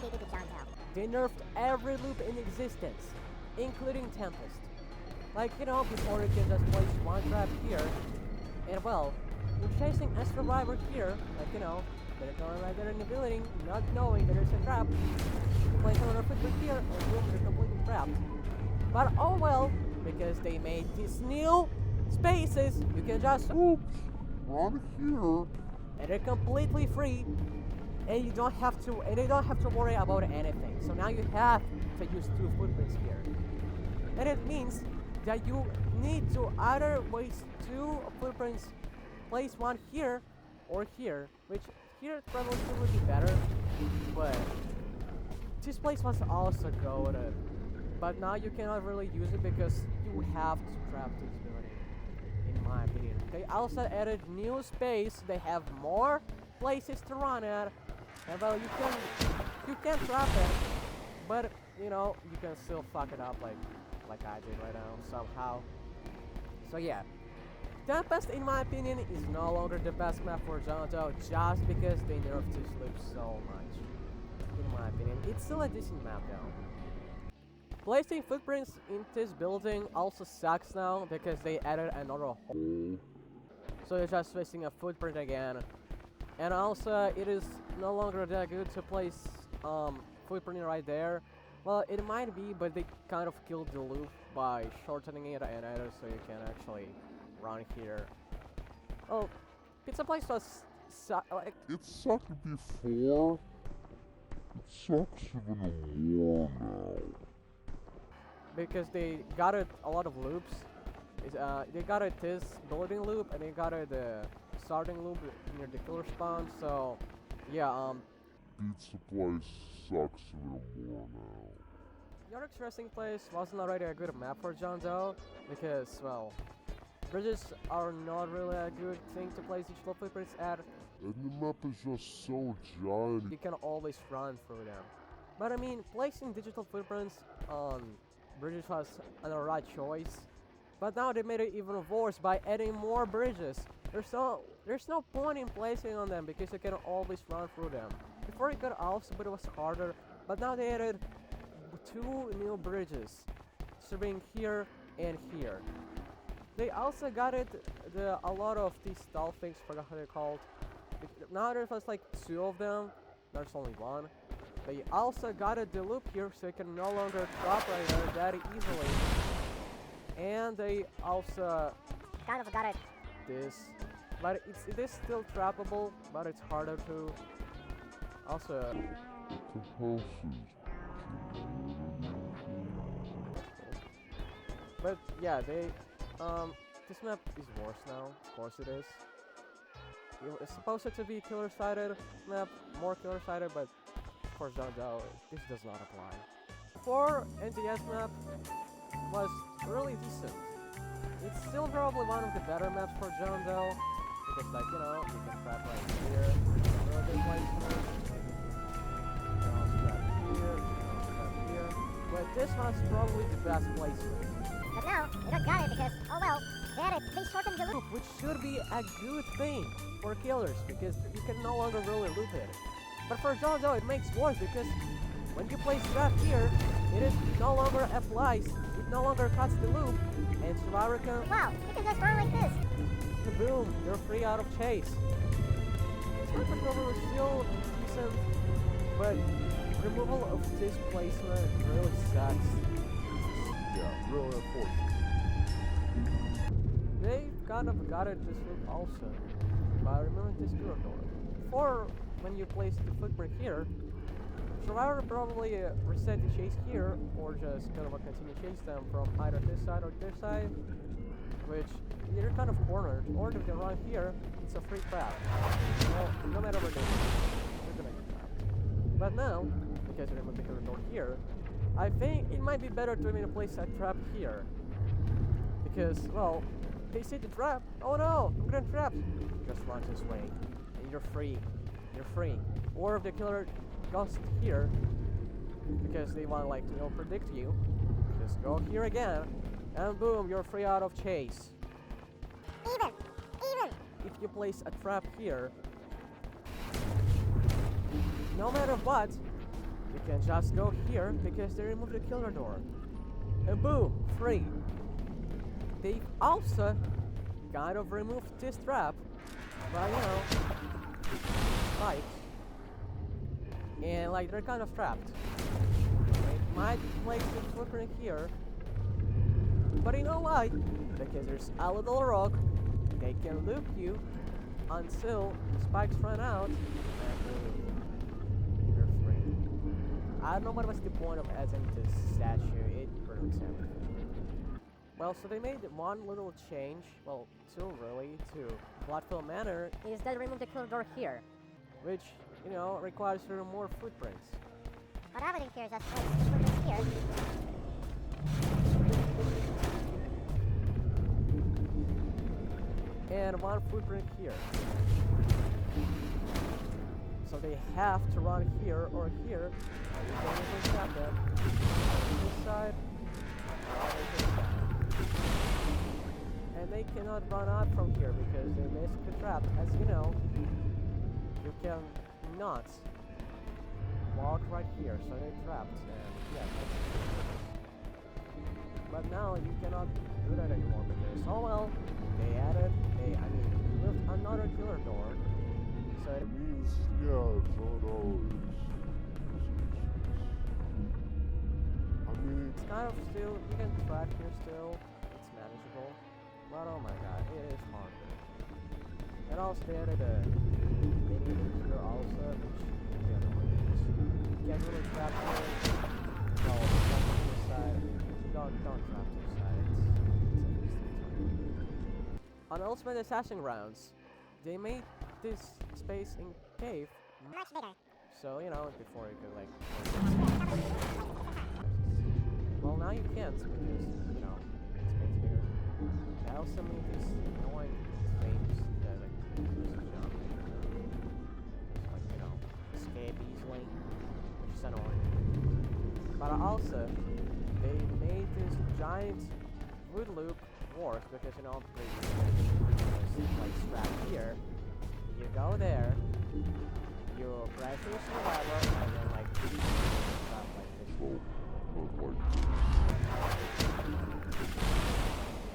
did they do to John Doe? They nerfed every loop in existence, including Tempest. Like, you know, before you can just place one trap here, and well, you're chasing a survivor here, like, you know, they're going right there in the building, not knowing that there's a trap. You place another footprint here, and boom, you're completely trapped. But oh well, because they made these new spaces, you can just Run here. and they're completely free, and you don't have to, and they don't have to worry about anything. So now you have to use 2 footprints here, and it means that you need to either waste 2 footprints, place one here or here, which here probably would be better, but this place was also good, but now you cannot really use it because you have to trap this building, in my opinion. They also added new space, they have more places to run at, and well, you can trap it, but you know, you can still fuck it up like I did right now, somehow. So yeah, Tempest, in my opinion, is no longer the best map for John Doe just because they nerfed this loop so much. In my opinion, it's still a decent map though. Placing footprints in this building also sucks now because they added another hole. So you're just wasting a footprint again. And also, it is no longer that good to place footprint right there. Well, it might be, but they kind of killed the loop by shortening it and added so you can actually run here. Oh, Pizza Place was like... It sucked before. It sucks even more now. Because they got it a lot of loops. They got it this building loop and they got it the starting loop near the killer spawn. So yeah, Pizza Place sucks even more now. the other interesting place wasn't already a good map for John Doe because well, bridges are not really a good thing to place digital footprints at. And the map is just so giant. You can always run through them. But I mean, placing digital footprints on bridges was an alright choice. But now they made it even worse by adding more bridges. There's no point in placing on them because you can always run through them. Before it got also, but it was harder. But now they added 2 new bridges, serving here and here. They also got it a lot of these stall things, forgot how they're called. Now there's like 2 of them. There's only 1. They also got it the loop here, so you can no longer drop right there that easily. And they also Kind of got it. this, but it is still trappable, but it's harder to. Also, The houses. but yeah, this map is worse now. Of course it is. It's supposed to be killer-sided map, more killer-sided, but for John Doe, this does not apply. 4 NTS map was really decent. It's still probably one of the better maps for John Doe, because like, you know, you can trap right here, really good placement. You can also trap here, you can also trap here. But this one's probably the best placement. But now, they don't got it because, oh well, they shortened the loop. Which should be a good thing for killers, because you can no longer really loop it. But for John Doe, it makes worse because when you place trap here, it no longer applies, it no longer cuts the loop, and survivor can... Wow, you can just run like this. Boom, you're free out of chase. This controller is still decent, but removal of this placement really sucks. Yeah, really unfortunate. They kind of got it this loop also, by removing this mirror door. Before, when you place the footprint here, survivor probably reset the chase here, or just kind of continue chase them from either this side or this side, which you're kind of cornered, or if they run here, it's a free trap. Well, no matter what they do, you're gonna get trapped. But now, because you remove the killer door here, I think it might be better to even place a trap here. Because, well, they see the trap. Oh no, I'm getting trapped. Just run this way, and you're free. You're free. Or if the killer goes here, because they want like to predict you, just go here again, and boom, you're free out of chase. Even. If you place a trap here, no matter what, you can just go here because they removed the killer door. And boom, free. They also kind of removed this trap, but you know, spikes. And like they're kind of trapped. They might place a footprint here, but you know why? Because there's a little rock, they can loop you until the spikes run out, and you're free. I don't know what was the point of adding this statue, it ruins everything. Well, so they made one little change, well, two really, to Bloodfield Manor, is that they removed the killer door here, which, you know, requires to remove more footprints. But everything here is just footprints here. And one footprint here. So they have to run here or here. You can even trap them. This side, this side. And they cannot run out from here because they're basically trapped. As you know, you can not walk right here, so they're trapped. And yeah, but now you cannot do that anymore because, oh well, they added moved another killer door. So it means, yeah, John Doe it's kind of still, you can track here still, it's manageable, but oh my god, it is hard. And also they added a mini here also, which you can't really trap here. No, trap to this side. Don't trap to this side, it's on Ultimate Assassin rounds, they made this space in cave Much bigger. so, you know, before you could like... Well, now you can't because, you know, it's space bigger. I also made these annoying things that like just jump. Just like, you know, escape easily, which is annoying. But also, they made this giant wood loop worse because, you know, there's like strap here. You go there, you press your survivor, and then like strap like this.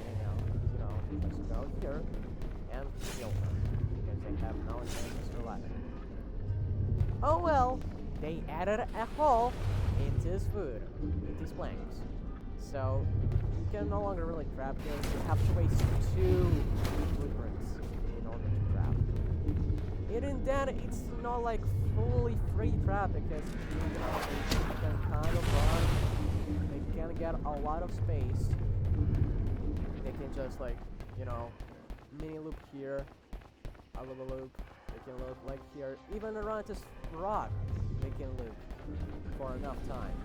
And you know, just go here and kill them because they have no intention to survive. Oh well, they added a hole into his food, into his planks. So you can no longer really trap here. You have to waste 2 footprints in order to trap. Even then, it's not like fully free trap because you can kind of run. They can get a lot of space. They can just like, you know, mini loop here, a little loop. They can loop like here. Even around this rock, they can loop for enough time.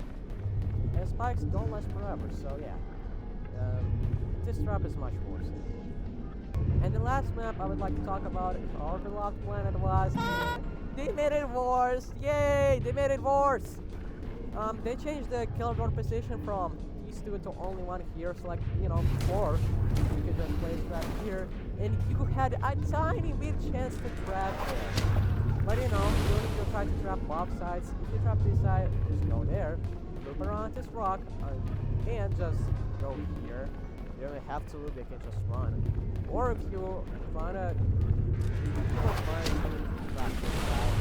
And spikes don't last forever, so yeah. This trap is much worse. And the last map I would like to talk about is our beloved planet was... They made it worse! Yay! They made it worse! They changed the killer door position from these 2 to only 1 here, so like, you know, before, you could just place trap here, and you had a tiny bit chance to trap there. But you know, you need to try to trap both sides. If you trap this side, just go there, loop around this rock, and just go here. You don't have to loop, they can just run. Or if you find a... trap this side,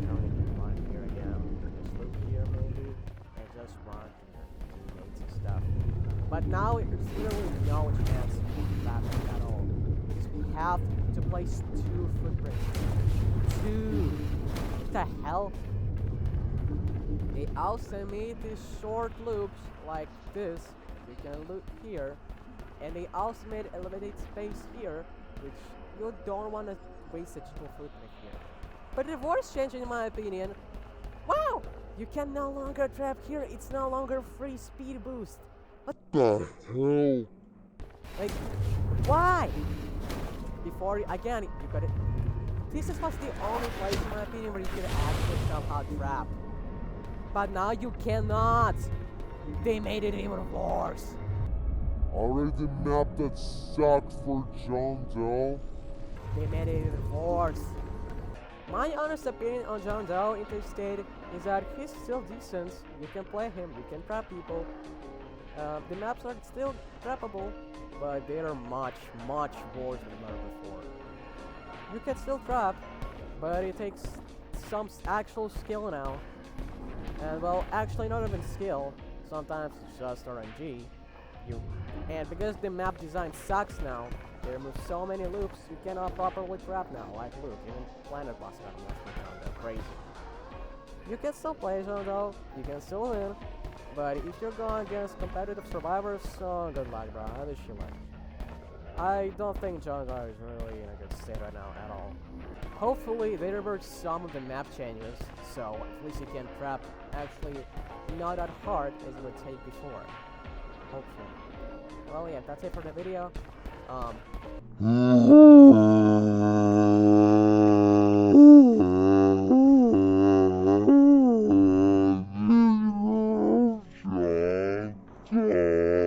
you know, they can run here again. Just loop here maybe, and just run here. Teammates and stuff. But now there's literally no chance of trapping at all. Because we have to place 2 footprints. 2! What the hell? They also made these short loops like this. You can loop here. And they also made elevated space here, which you don't want to waste a triple footprint here. But the worst change in my opinion, wow! You can no longer trap here, it's no longer free speed boost. What the hell? Like, why? Before, again, you got it. This was the only place in my opinion where you could actually somehow trap. But now you cannot! They made it even worse. Already the map that sucked for John Doe? They made it even worse. My honest opinion on John Doe Interstate is that he's still decent. You can play him, you can trap people. The maps are still trappable, but they are much worse than ever before. You can still trap, but it takes some actual skill now. And well, actually not even skill, sometimes it's just RNG. And because the map design sucks now, they remove so many loops, you cannot properly trap now. Like look, even Planet Boss got messed they're crazy. You can still play John Doe, you can still win, but if you're going against competitive survivors, so good luck, bro. I wish you luck. I don't think John Doe is really in a good state right now at all. Hopefully they revert some of the map changes, so at least you can trap actually not that hard as it would take before. Hopefully. Well, yeah, that's it for the video. John Doe.